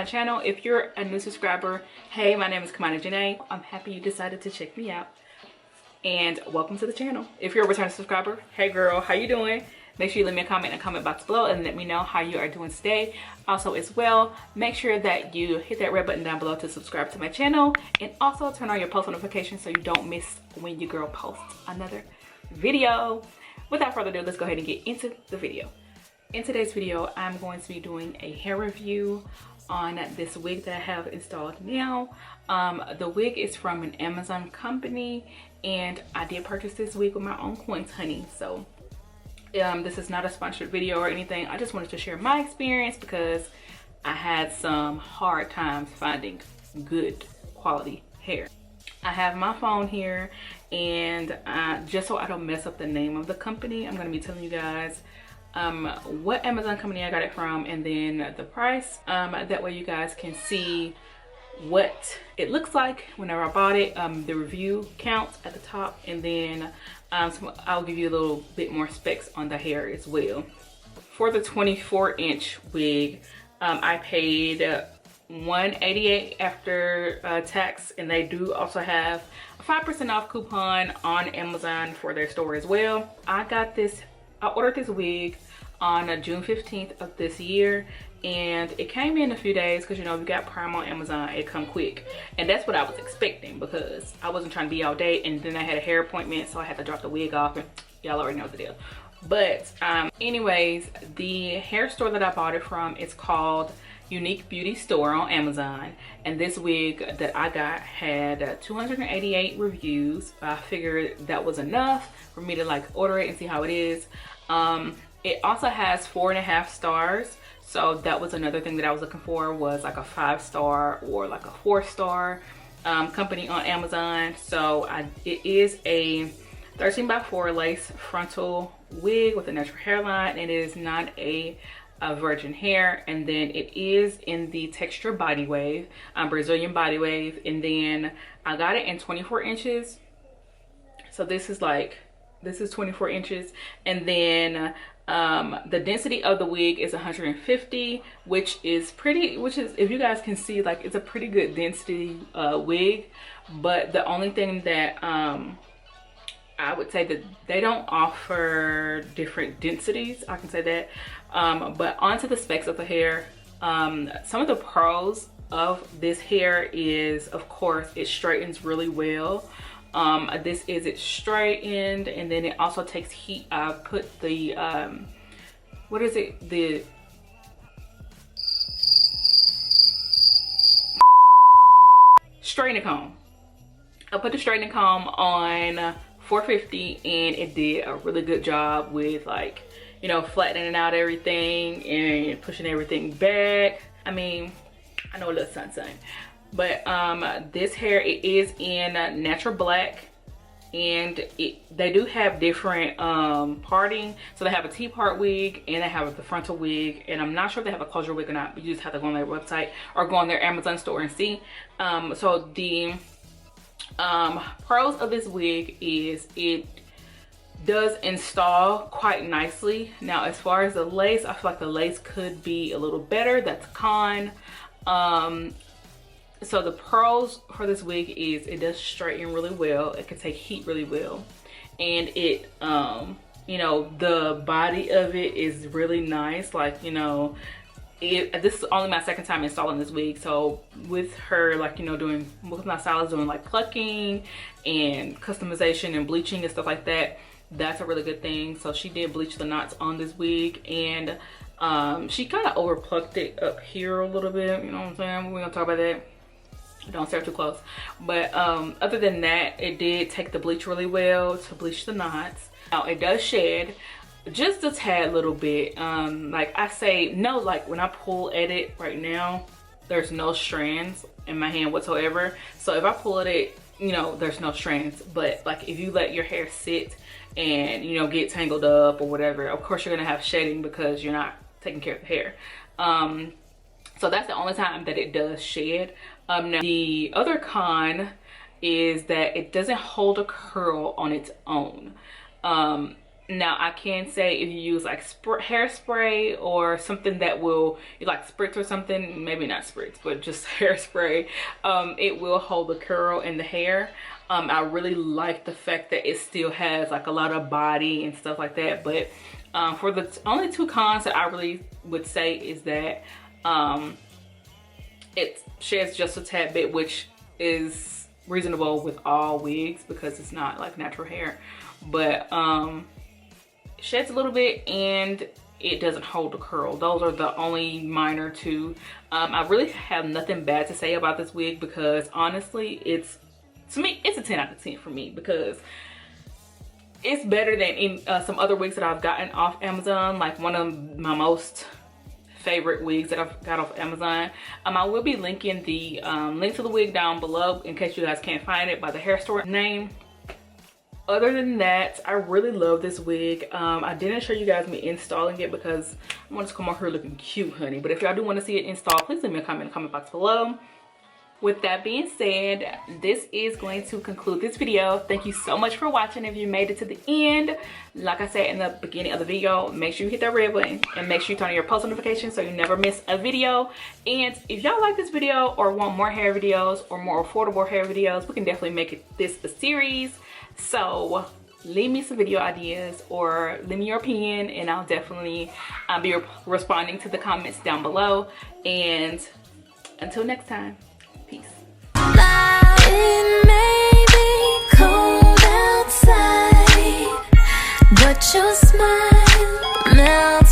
channel. If you're a new subscriber, hey, my name is 𝘠𝘠𝘠𝘠. I'm happy you decided to check me out, and welcome to the channel. If you're a returning subscriber, hey girl, how you doing? Make sure you leave me a comment in the comment box below and let me know how you are doing today. Also as well, make sure that you hit that red button down below to subscribe to my channel, and also turn on your post notifications so you don't miss when your girl posts another video. Without further ado, let's go ahead and get into the video. In today's video, I'm going to be doing a hair review on this wig that I have installed now. The wig is from an Amazon company, and I did purchase this wig with my own coins, honey. So this is not a sponsored video or anything. I just wanted to share my experience because I had some hard times finding good quality hair. I have my phone here, and just so I don't mess up the name of the company, I'm going to be telling you guys what Amazon company I got it from, and then the price. That way you guys can see what it looks like whenever I bought it, the review counts at the top, and then so I'll give you a little bit more specs on the hair as well. For the 24-inch wig, I paid $188 after tax, and they do also have a 5% off coupon on Amazon for their store as well. I ordered this wig on June 15th of this year, and it came in a few days because, you know, if you got Prime on Amazon, it come quick, and that's what I was expecting because I wasn't trying to be all day, and then I had a hair appointment, so I had to drop the wig off, and y'all already know the deal. But anyways, the hair store that I bought it from is called Unique Beauty Store on Amazon, and this wig that I got had 288 reviews. I figured that was enough for me to like order it and see how it is. It also has 4.5 stars, so that was another thing that I was looking for, was like a 5-star or like a 4-star company on Amazon. So it is a 13x4 lace frontal wig with a natural hairline, and it is not a virgin hair, and then it is in the texture body wave, Brazilian body wave, and then I got it in 24 inches. So this is 24 inches, and then the density of the wig is 150, which is, if you guys can see, like, it's a pretty good density wig. But the only thing that I would say that they don't offer different densities, I can say that. But onto the specs of the hair. Some of the pros of this hair is, of course, it straightens really well. This is it straightened, and then it also takes heat. I put the what is it, the straightening comb. I put the straightening comb on 450, and it did a really good job with, like, you know, flattening out everything and pushing everything back. I mean, I know a little something. But this hair, it is in natural black, and they do have different parting. So they have a T-part wig, and they have the frontal wig, and I'm not sure if they have a closure wig or not, but you just have to go on their website or go on their Amazon store and see. So the pros of this wig is it does install quite nicely. Now, as far as the lace, I feel like the lace could be a little better. That's a con. So the pros for this wig is it does straighten really well. It can take heat really well, and it you know, the body of it is really nice. Like, you know, this is only my second time installing this wig, so with her, like, you know, with my stylist doing like plucking and customization and bleaching and stuff like that, that's a really good thing. So she did bleach the knots on this wig, and she kind of over plucked it up here a little bit, you know what I'm saying? We're gonna talk about that, don't stare too close. But other than that, it did take the bleach really well to bleach the knots. Now, it does shed just a tad little bit. Like I say, no, like when I pull at it right now, there's no strands in my hand whatsoever. So if I pull at it, you know, there's no strands. But like if you let your hair sit and, you know, get tangled up or whatever, of course you're gonna have shedding because you're not taking care of the hair. So that's the only time that it does shed. Now the other con is that it doesn't hold a curl on its own. Now I can say if you use like hairspray or something that will, you like spritz or something, maybe not spritz, but just hairspray, it will hold the curl in the hair. I really like the fact that it still has like a lot of body and stuff like that. But for the only two cons that I really would say is that it sheds just a tad bit, which is reasonable with all wigs because it's not like natural hair. But sheds a little bit and it doesn't hold the curl. Those are the only minor two. I really have nothing bad to say about this wig because honestly, to me, it's a 10 out of 10 for me because it's better than in some other wigs that I've gotten off Amazon. Like one of my most favorite wigs that I've got off Amazon. I will be linking the link to the wig down below in case you guys can't find it by the hair store name. Other than that, I really love this wig. I didn't show you guys me installing it because I want to come on here looking cute, honey. But if y'all do want to see it installed, please leave me a comment in the comment box below. With that being said, this is going to conclude this video. Thank you so much for watching. If you made it to the end, like I said in the beginning of the video, make sure you hit that red button and make sure you turn on your post notifications so you never miss a video. And if y'all like this video or want more hair videos or more affordable hair videos, we can definitely make this a series. So leave me some video ideas or leave me your opinion and I'll definitely be responding to the comments down below. And until next time, peace. It may be cold outside, but your smile melts